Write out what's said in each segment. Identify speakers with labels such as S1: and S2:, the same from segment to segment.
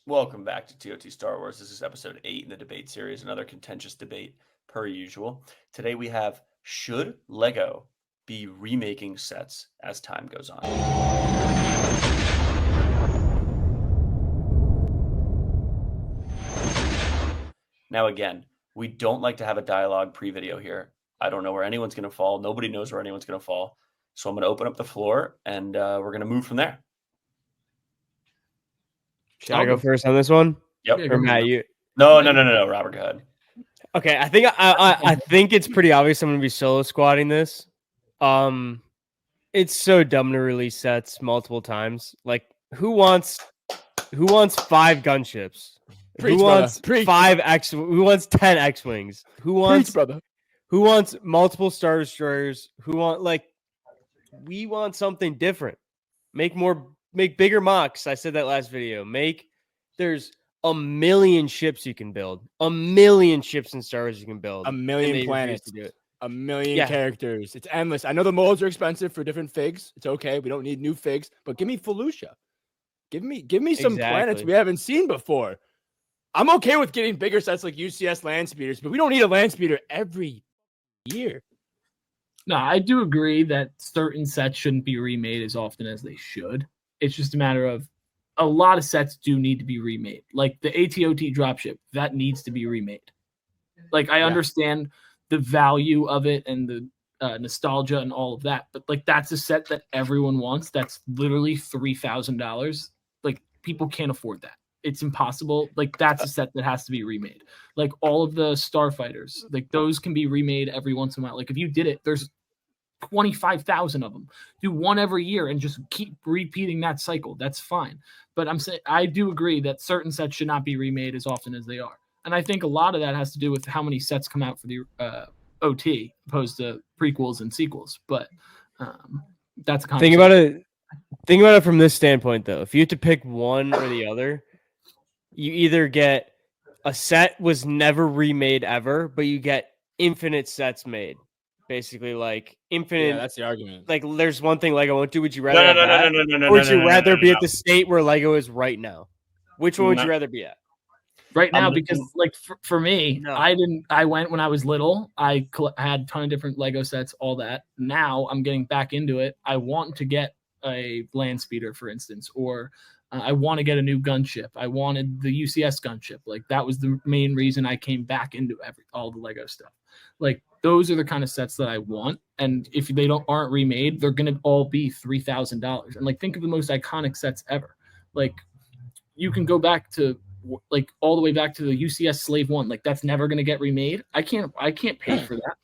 S1: Welcome back to TOT Star Wars. This is episode 8 in the debate series, another contentious debate per usual. Today we have, should LEGO be remaking sets as time goes on? Now again, we don't like to have a dialogue pre-video here. I don't know where anyone's going to fall. Nobody knows where anyone's going to fall. So I'm going to open up the floor and we're going to move from there.
S2: Should I go first on this one?
S1: Yep.
S2: Or Matt, you?
S1: No. Robert, go ahead.
S2: Okay, I think I think it's pretty obvious I'm gonna be solo squatting this. It's so dumb to release sets multiple times. Like, who wants 5 gunships? Who wants 5 X? Who wants 10 X-wings? Who wants multiple Star Destroyers? We want something different. Make bigger mocks. I said that last video. There's a million ships you can build. A million ships and Star Wars you can build.
S3: A million planets to do it. A million characters. It's endless. I know the molds are expensive for different figs. It's okay. We don't need new figs, but give me Felucia. Give me some planets we haven't seen before. I'm okay with getting bigger sets like UCS land speeders, but we don't need a land speeder every year.
S4: No, I do agree that certain sets shouldn't be remade as often as they should. It's just a matter of a lot of sets do need to be remade. Like the ATOT dropship, that needs to be remade. Like, I understand the value of it and the nostalgia and all of that, but like, that's a set that everyone wants. That's literally $3,000. Like, people can't afford that. It's impossible. Like, that's a set that has to be remade. Like, all of the Starfighters, like, those can be remade every once in a while. Like, if you did it, there's 25,000 of them. Do one every year and just keep repeating that cycle. That's fine. But I'm saying, I do agree that certain sets should not be remade as often as they are. And I think a lot of that has to do with how many sets come out for the OT opposed to prequels and sequels. But that's a
S2: Think about it from this standpoint, though. If you have to pick one or the other, you either get a set was never remade ever, but you get infinite sets made. Basically, like infinite.
S3: Yeah, that's the argument.
S2: Like, there's one thing Lego won't do. Would you rather? No. Or would you rather be at the state where Lego is right now? Which one would you rather be at?
S4: Right now, because like for me, I went when I was little. I had a ton of different Lego sets, all that. Now I'm getting back into it. I want to get a land speeder, for instance, or I want to get a new gunship. I wanted the UCS gunship. Like, that was the main reason I came back into all the Lego stuff. Like, those are the kind of sets that I want. And if they aren't remade, they're going to all be $3,000. And like, think of the most iconic sets ever. Like, you can go back to like all the way back to the UCS Slave 1. Like, that's never going to get remade. I can't pay for that.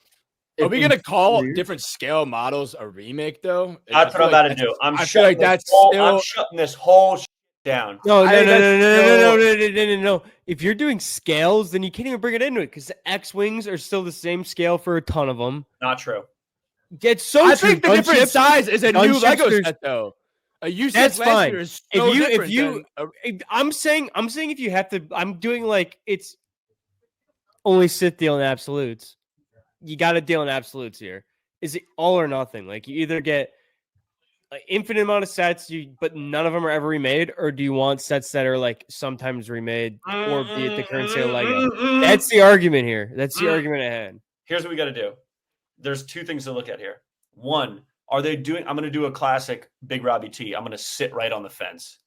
S3: Are we going to call different scale models a remake, though?
S1: That's what I'm about to do. I'm shutting this whole down.
S2: No. If you're doing scales, then you can't even bring it into it because the X-Wings are still the same scale for a ton of them.
S1: Not true.
S2: I think
S3: the different size is a new Lego set, though. A UCS
S2: that's fine.
S3: Is so
S2: I'm saying if you have to, I'm doing like it's only Sith deal in absolutes. You got to deal in absolutes here. Is it all or nothing? Like, you either get an infinite amount of sets, but none of them are ever remade, or do you want sets that are like sometimes remade or be at the current sale Lego? That's the argument here. That's the argument at hand.
S1: Here's what we got to do. There's 2 things to look at here. One, I'm going to do a classic Big Robbie T. I'm going to sit right on the fence.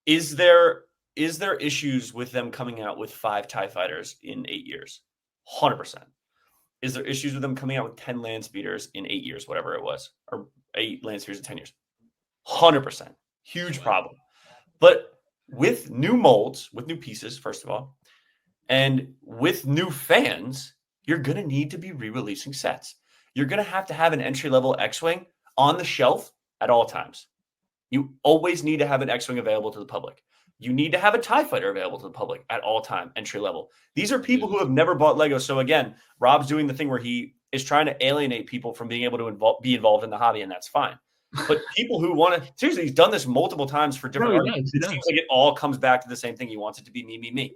S1: Is there issues with them coming out with 5 TIE fighters in 8 years? 100%. Is there issues with them coming out with 10 land speeders in 8 years, whatever it was, or 8 land speeders in 10 years? 100%. Huge problem. But with new molds, with new pieces, first of all, and with new fans, you're going to need to be re-releasing sets. You're going to have an entry-level X-Wing on the shelf at all times. You always need to have an X-Wing available to the public. You need to have a TIE fighter available to the public at all time, entry level. These are people who have never bought Lego. So again, Rob's doing the thing where he is trying to alienate people from being able to be involved in the hobby, and that's fine. But people who want to, seriously, he's done this multiple times for different arguments. It seems like it all comes back to the same thing. He wants it to be me.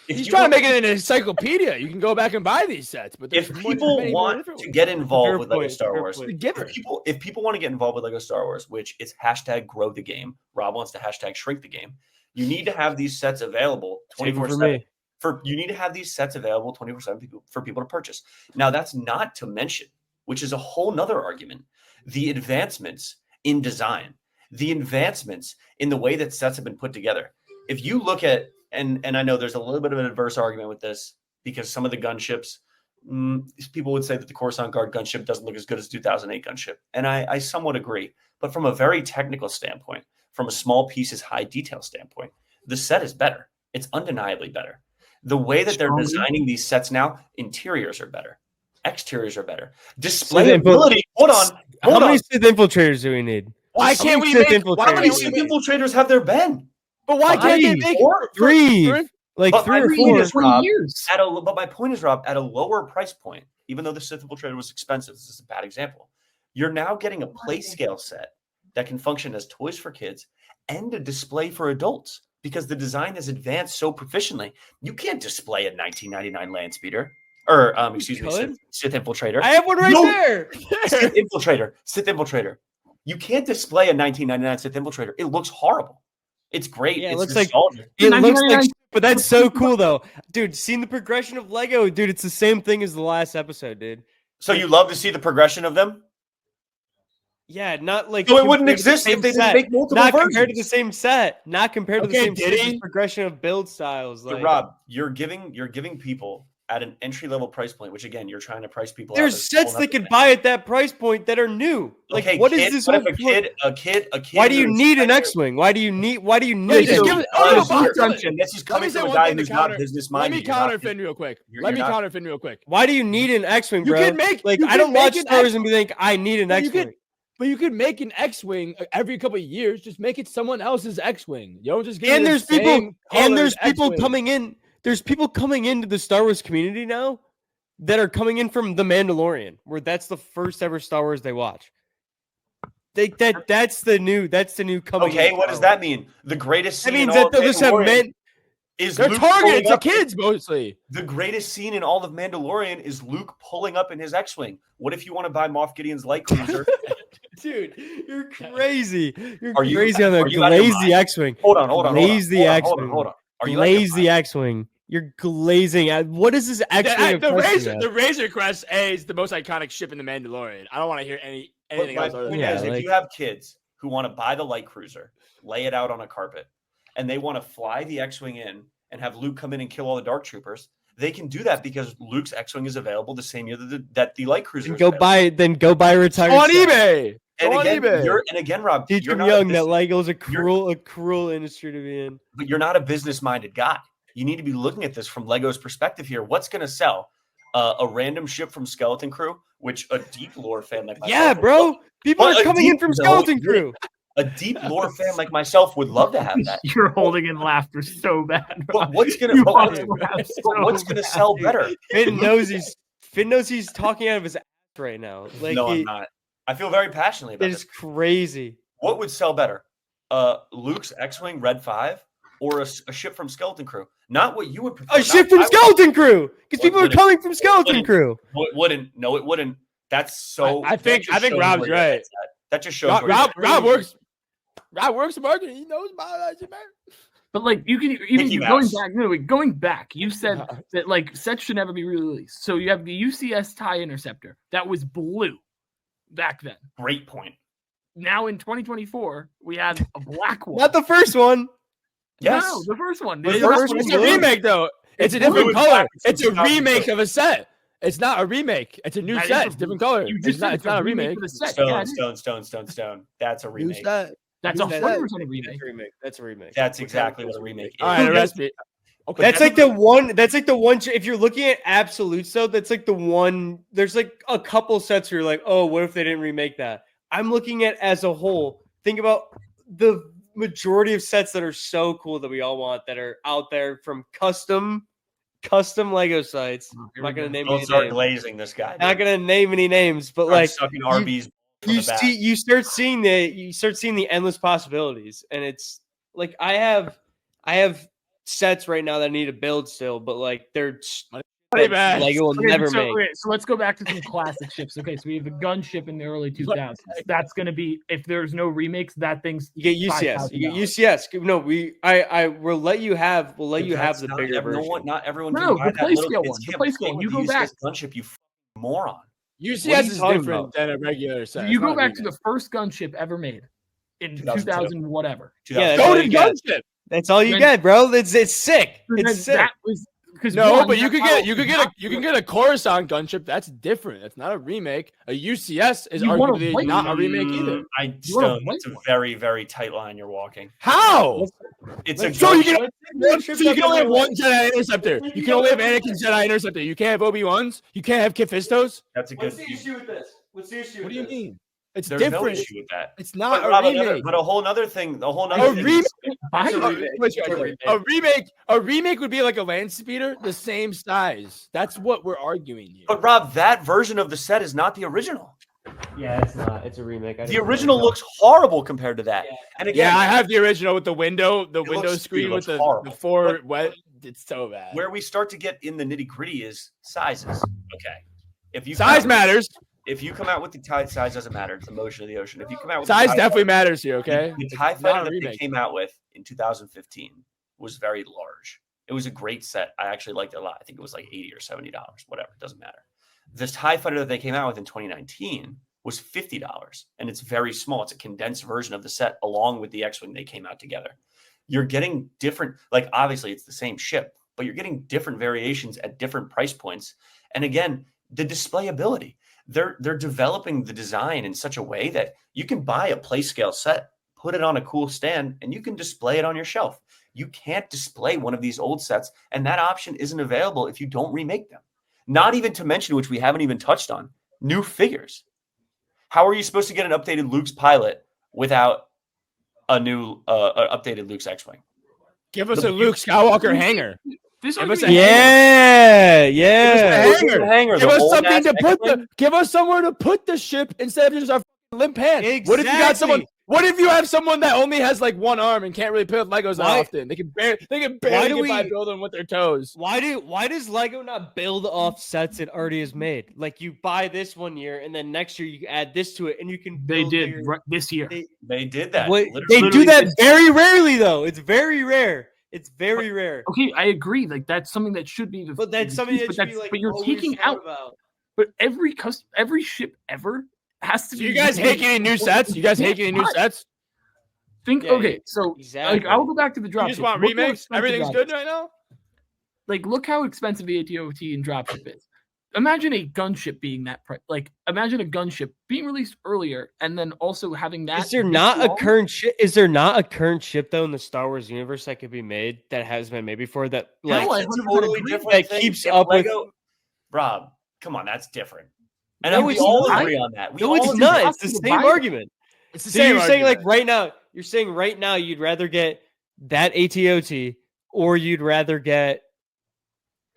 S3: He's trying to make it an encyclopedia. You can go back and buy these sets, but
S1: if people want to get involved with Lego Star Wars, if people want to get involved with Lego Star Wars, which is hashtag grow the game, Rob wants to hashtag shrink the game. You need to have these sets available 24/7. You need to have these sets available 24/7 for people to purchase. Now, that's not to mention, which is a whole nother argument, the advancements in design, the advancements in the way that sets have been put together. If you look at, and I know there's a little bit of an adverse argument with this because some of the gunships, people would say that the Coruscant Guard gunship doesn't look as good as 2008 gunship. And I somewhat agree. But from a very technical standpoint, from a small pieces, high detail standpoint, the set is better. It's undeniably better. The way that they're designing these sets now, interiors are better. Exteriors are better. Displayability. Hold on.
S2: How many Sith infiltrators do we need?
S3: Why can't we make
S1: How many Sith infiltrators have there been?
S3: But why can't they make
S2: three? Like
S1: but
S2: 3 or 4
S1: Rob,
S4: years.
S1: But my point is, Rob, at a lower price point, even though the Sith infiltrator was expensive, this is a bad example. You're now getting a play scale set that can function as toys for kids and a display for adults because the design has advanced so proficiently. You can't display a 1999 land speeder or Sith infiltrator.
S2: I have one right there.
S1: Sith infiltrator. You can't display a 1999 Sith infiltrator. It looks horrible. It's great.
S2: Yeah,
S1: it
S2: looks
S1: nostalgic.
S2: It looks like, but that's so cool though, dude. Seeing the progression of Lego, dude, it's the same thing as the last episode, dude.
S1: So you love to see the progression of them?
S2: Yeah, not like
S1: so it wouldn't exist if they didn't make multiple
S2: not
S1: versions.
S2: compared to the same set, not compared to the same set, progression of build styles.
S1: Like, Rob, you're giving people at an entry level price point, which again you're trying to price people.
S2: There's sets they could buy at that price point that are new. Like,
S1: okay,
S2: what is this?
S1: What if a kid?
S2: Why do you need an X-wing? Why do you need?
S1: This is coming from a guy who's not business minded.
S3: Let me counter Finn real quick.
S2: Why do you need an X-wing, bro?
S3: You can make
S2: like I don't watch Star Wars and be like, I need an X-wing.
S3: But you could make an X-wing every couple of years. Just make it someone else's X-wing. You don't just get.
S2: And there's people coming in. There's people coming into the Star Wars community now that are coming in from The Mandalorian, where that's the first ever Star Wars they watch. That's the new coming.
S1: Okay, what does that mean? The greatest scene.
S2: That means that they'll just have men.
S3: They're targeted to kids mostly.
S1: The greatest scene in all of Mandalorian is Luke pulling up in his X-wing. What if you want to buy Moff Gideon's light cruiser?
S2: Dude, you're crazy. You're crazy on the lazy X-wing.
S1: Hold on.
S2: Lazy X-wing.
S1: Hold on.
S2: Are you lazy X-wing? You're glazing at what is this X-wing?
S3: The Razor Crest A is the most iconic ship in the Mandalorian. I don't want to hear anything else.
S1: If you have kids who want to buy the light cruiser, lay it out on a carpet, and they want to fly the X-wing in and have Luke come in and kill all the Dark Troopers, they can do that because Luke's X-wing is available the same year that the light cruiser.
S2: Go buy retired
S3: on eBay.
S1: And again, Rob,
S2: teach them young that Lego is a cruel industry to be in.
S1: But you're not a business-minded guy. You need to be looking at this from Lego's perspective here. What's going to sell? A random ship from Skeleton Crew, which a deep lore fan like myself.
S2: Yeah, bro. People are coming in from Skeleton Crew.
S1: A deep lore fan like myself would love to have that.
S4: You're holding in laughter so bad.
S1: But what's gonna sell better?
S2: Finn knows he's talking out of his ass right now. Like,
S1: no, I'm not. I feel very passionately about this.
S2: It's crazy.
S1: What would sell better? Luke's X-Wing Red 5 or a ship from Skeleton Crew? Not what you would prefer.
S2: A ship from Skeleton Crew, because people are coming from Skeleton Crew.
S1: It wouldn't. No, it wouldn't. That's so.
S3: I think Rob's right.
S1: That just shows.
S3: Rob works. Rob works in marketing. He knows about that, man.
S4: But like you can even going back. You said that like sets should never be released. So you have the UCS TIE Interceptor that was blue back then.
S1: Great point.
S4: Now in 2024, we have a black one.
S2: Not the first one.
S4: Yes, no, the first one.
S3: It's a remake though. It's a different color. It's a remake of a set. It's not a remake. It's a new set. It's different color. It's not a remake.
S1: Stone. That's a remake.
S4: That's 100% a remake.
S2: That's a remake.
S1: That's exactly what a remake is.
S3: All right, arrest me.
S2: Okay, that's like the one. That's like the one. If you're looking at absolutes, though, that's like the one. There's like a couple sets where you're like, oh, what if they didn't remake that? I'm looking at as a whole. Think about the majority of sets that are so cool that we all want that are out there from custom Lego sites. I'm not gonna name any names.
S1: Start glazing this guy.
S2: Not gonna name any names, but like
S1: sucking Arby's.
S2: You start seeing the endless possibilities, and it's like I have sets right now that need to build still, but like they're
S3: Money bags.
S2: Lego will never make.
S4: Okay, so let's go back to some classic ships. Okay, so we have the gun ship in the early 2000s. That's going to be, if there's no remakes, that thing's
S2: you get UCS. You get UCS. No, we'll let you have the bigger version.
S1: Not everyone.
S4: No, the play scale one. The play scale. You go back.
S1: Gunship, you moron.
S3: UCS is different than a regular set.
S4: You go back to the first gunship ever made in 2000 whatever.
S2: Yeah,
S3: Golden gunship.
S2: That's all you get, bro. It's sick. It's sick.
S4: That was
S3: but you can get a Coruscant gunship. That's different. That's not a remake. A UCS is arguably not a remake either.
S1: It's a very, very tight line you're walking.
S3: How?
S1: It's
S3: so you can only have one Jedi Interceptor. You can only have Anakin Jedi Interceptor. You can't have Obi-Wans. You can't have Kit Fistos.
S1: That's a good.
S2: What's the issue with this?
S3: What do you mean? It's
S1: There's
S3: different.
S1: no issue with that.
S3: It's not a remake.
S1: But a whole nother thing. A
S3: remake would be like a land speeder, the same size. That's what we're arguing here.
S1: But Rob, that version of the set is not the original.
S2: Yeah, it's not. It's a remake.
S1: The original looks horrible compared to that. Yeah. And again,
S3: I have the original with the window screen with the four wet. It's so bad.
S1: Where we start to get in the nitty gritty is sizes. Okay, if you
S3: matters.
S1: If you come out with the TIE, size doesn't matter. It's the motion of the ocean. If you come out with
S3: size, definitely matters here. Okay,
S1: the TIE fighter that they came out with in 2015 was very large. It was a great set. I actually liked it a lot. I think it was like $80 or $70, whatever. It doesn't matter. This TIE fighter that they came out with in 2019 was $50, and it's very small. It's a condensed version of the set along with the X-Wing. They came out together. You're getting different, like obviously it's the same ship, but you're getting different variations at different price points. And again, the displayability. They're developing the design in such a way that you can buy a play scale set, put it on a cool stand, and you can display it on your shelf. You can't display one of these old sets, and that option isn't available if you don't remake them. Not even to mention, which we haven't even touched on, new figures. How are you supposed to get an updated Luke's pilot without a new updated Luke's X-Wing?
S3: Give us a Luke Skywalker hanger.
S2: Give us
S3: a
S2: hanger.
S3: Give us something to put give us somewhere to put the ship instead of just our limp hand.
S2: Exactly.
S3: What if you got someone? What if you have someone that only has like one arm and can't really build Legos that often? They can barely get by building with their toes.
S2: Why does Lego not build off sets it already is made? Like you buy this one year and then next year you add this to it and you can.
S4: They did this year.
S1: They did that.
S2: They do that very rarely though. It's very rare. It's very rare.
S4: Okay, I agree. Like that's something that should be.
S2: But that's something that should be like.
S4: But you're taking out. But every ship ever has to be.
S3: You guys hate getting new sets? You guys hate getting new sets?
S4: Like I'll go back to the drop.
S3: You just want remakes? Everything's good right now.
S4: Like, look how expensive the ATOT and dropship is. Imagine a gunship being that price. Like, imagine a gunship being released earlier, and then also having that.
S2: Is there not a current ship? Is there not a current ship though in the Star Wars universe that could be made that has been made before that? Like,
S1: totally different.
S2: That keeps up
S1: Lego, with. Rob, come on, that's different. And we all agree on that.
S2: It's not. It's the same argument.
S3: It's the same.
S2: You're saying like right now. You're saying right now you'd rather get that ATOT, or you'd rather get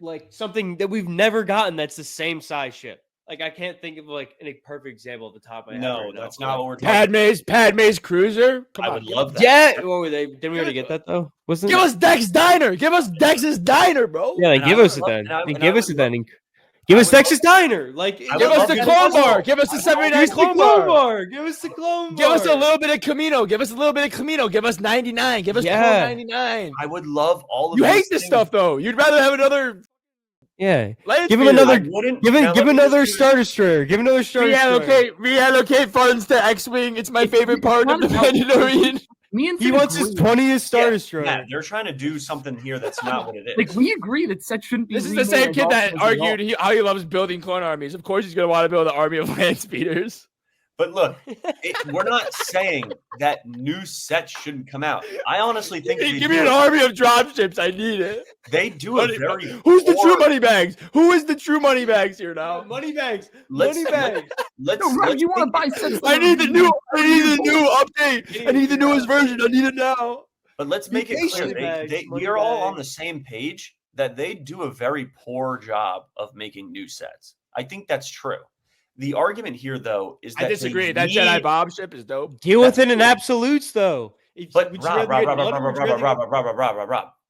S2: like something that we've never gotten that's the same size ship. Like I can't think of like a perfect example at the top of my head.
S1: No, that's not what we're talking
S3: about. Padme's cruiser.
S1: I would love that.
S2: Yeah. What were they? Didn't we already get that though?
S3: Give us Dex Diner. Give us Dex's Diner, bro.
S2: Yeah, give us it then. Give us it then. Give us Texas Diner. Like, give
S3: us the Clone Bar. Give us the 79 Clone Bar.
S2: Give us the Clone Bar.
S3: Give us a little bit of Camino. Give us a little bit of Camino. Give us 99. Give us 99.
S1: I would love all of
S3: you hate this stuff, though. You'd rather have another.
S2: Yeah. Give him another. Give another Star Destroyer. Give another Star Destroyer.
S3: Reallocate funds to X-Wing. It's my favorite part of the Mandalorian.
S2: He wants his 20th Star Destroyer.
S1: Yeah, they're trying to do something here that's not what it is.
S4: Like we agree that set shouldn't be.
S3: This is the same kid that argued how he loves building clone armies. Of course, he's going to want to build an army of land speeders.
S1: But look, we're not saying that new sets shouldn't come out. I honestly think.
S3: Hey, give me an army of dropships. I need it.
S1: They do a very.
S3: Who's the true money bags? Who is the true money bags here now?
S2: Money bags.
S1: Let's.
S4: You want to buy sets?
S3: I need the new update. I need the newest version. I need it now.
S1: But let's make it clear. We are all on the same page that they do a very poor job of making new sets. I think that's true. The argument here, though, is that
S3: I disagree. That Jedi Bob ship is dope.
S2: Deal with it in absolutes, though.
S1: But Rob,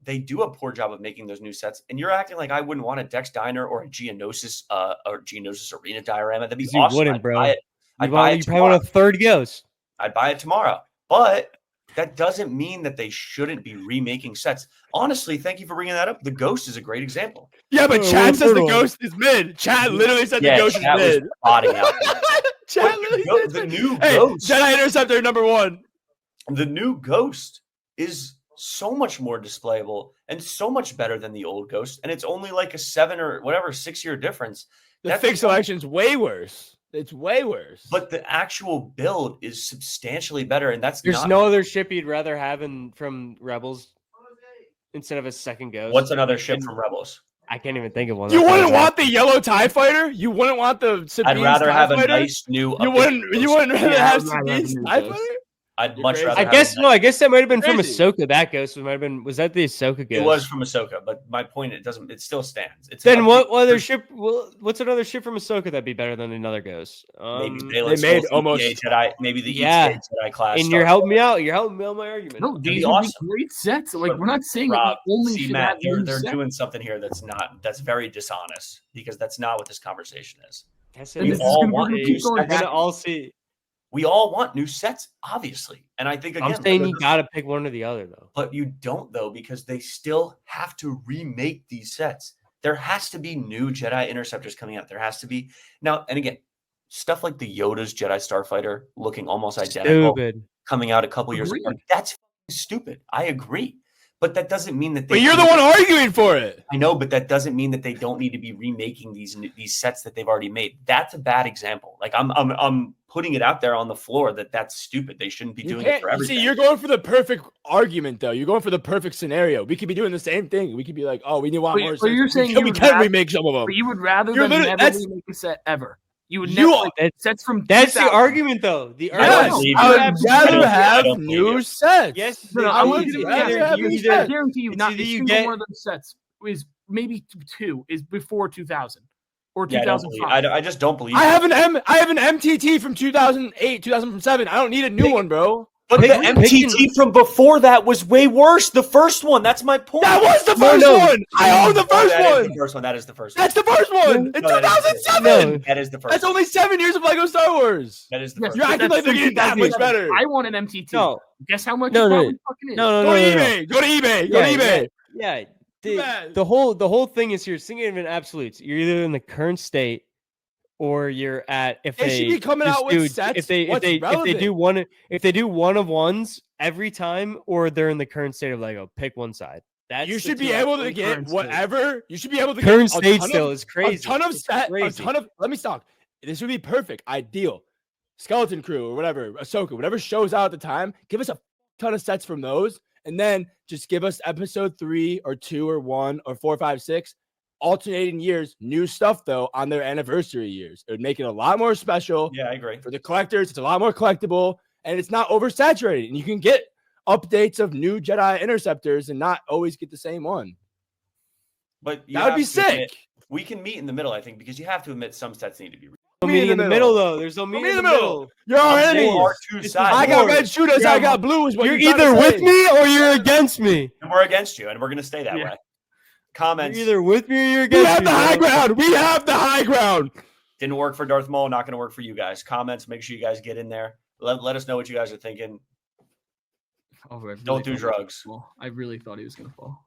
S1: they do a poor job of making those new sets. And you're acting like I wouldn't want a Dex Diner or a Geonosis Arena diorama. That'd be
S2: You
S1: awesome.
S2: wouldn't,
S1: I'd
S2: bro.
S1: buy it.
S2: You probably want a third Ghost.
S1: I'd buy it tomorrow. But that doesn't mean that they shouldn't be remaking sets. Honestly, thank you for bringing that up. The Ghost is a great example.
S3: Yeah, but Chad says the Ghost is mid. Chad literally said the Ghost is mid.
S1: Spotting out
S3: Chad literally
S1: the new
S3: hey,
S1: Ghost.
S3: Jedi Interceptor #1.
S1: The new Ghost is so much more displayable and so much better than the old Ghost. And it's only like a 6-year difference.
S3: The fig selection's way worse. It's way worse.
S1: But the actual build is substantially better, and
S2: there's no other ship you'd rather have from Rebels instead of a second Ghost.
S1: What's another ship from Rebels?
S2: I can't even think of one.
S3: You wouldn't want the yellow TIE fighter? You wouldn't want the Sabine's
S1: I'd rather
S3: TIE
S1: have
S3: fighter?
S1: a nice new.
S3: You wouldn't rather have Sabine's TIE fighter?
S1: I'd much rather.
S2: I guess that might have been from
S3: Crazy.
S2: Ahsoka. That Ghost was that the Ahsoka Ghost?
S1: It was from Ahsoka, but my point it still stands. It's
S2: then what other ship? What's another ship from Ahsoka that'd be better than another Ghost?
S1: Maybe
S3: they made almost
S1: Jedi, maybe the ETA Jedi class.
S2: And you're helping me out. You're helping me out my argument.
S4: No, these would be great sets. Like we're not saying
S1: Rob,
S4: that we only should
S1: Matt,
S4: have
S1: they're doing something here that's very dishonest because that's not what this conversation is. We all want new sets, obviously. And I think, again,
S2: I'm saying you got to pick one or the other, though.
S1: But you don't, though, because they still have to remake these sets. There has to be new Jedi Interceptors coming out. There has to be. Now, and again, stuff like the Yoda's Jedi Starfighter looking almost identical coming out a couple years ago. That's stupid. I agree. But that doesn't mean that
S3: But you're the one arguing for it.
S1: I know, but that doesn't mean that they don't need to be remaking these sets that they've already made. That's a bad example. Like I'm putting it out there on the floor that's stupid. They shouldn't be doing it for everything.
S3: See, you're going for the perfect argument, though. You're going for the perfect scenario. We could be doing the same thing. We could be like, oh, we want more.
S4: So you're saying
S3: we can remake some of them.
S4: But you would rather than never remake a set ever. You would sets from.
S2: That's the argument, though. The argument.
S3: I would rather have new sets.
S2: Yes,
S4: I guarantee you, not a single one of those sets is maybe two is before 2000 or 2005.
S1: I just don't believe.
S3: I have an MTT from 2008, 2007. I don't need a new one, bro.
S1: But the MTT from before that was way worse. The first one. That's my point.
S3: That was the first one. I own the first one.
S1: The first one. That is the first
S3: one. That's the first one. In 2007.
S1: That is the first.
S3: That's only 7 years of Lego Star Wars.
S1: That is the first.
S3: You're acting like they're getting that much better.
S4: I want an MTT.
S2: No.
S4: Guess how much?
S2: No.
S4: Go
S3: to eBay. Go to eBay.
S2: Yeah. The whole thing is you're thinking of in absolutes. You're either in the current state or you're at if they
S3: should be coming out with sets.
S2: If they do one of ones every time, or they're in the current state of Lego, pick one side.
S3: You should be able to get whatever. You should be able to
S2: current
S3: get
S2: state still is crazy.
S3: A ton of. Let me stop. This would be perfect, ideal. Skeleton Crew or whatever, Ahsoka, whatever shows out at the time. Give us a ton of sets from those, and then just give us episode 3 or 2 or 1 or 4, 5, 6. Alternating years, new stuff though on their anniversary years. It would make it a lot more special.
S1: Yeah, I agree.
S3: For the collectors, it's a lot more collectible, and it's not oversaturated. And you can get updates of new Jedi Interceptors and not always get the same one.
S1: But
S3: that would be sick.
S1: We can meet in the middle, I think, because you have to admit some sets need to be.
S2: Meet in the middle, though. There's no meet in the middle.
S3: You're our enemies. I got red shooters. I got blues.
S2: You're either with me or you're against me.
S1: And we're against you, and we're gonna stay that way. Comments.
S2: You're either with me or you're against me.
S3: We have the high ground. We have the high ground.
S1: Didn't work for Darth Maul. Not going to work for you guys. Comments. Make sure you guys get in there. Let us know what you guys are thinking.
S4: Really
S1: don't do drugs.
S4: I really thought he was going to fall.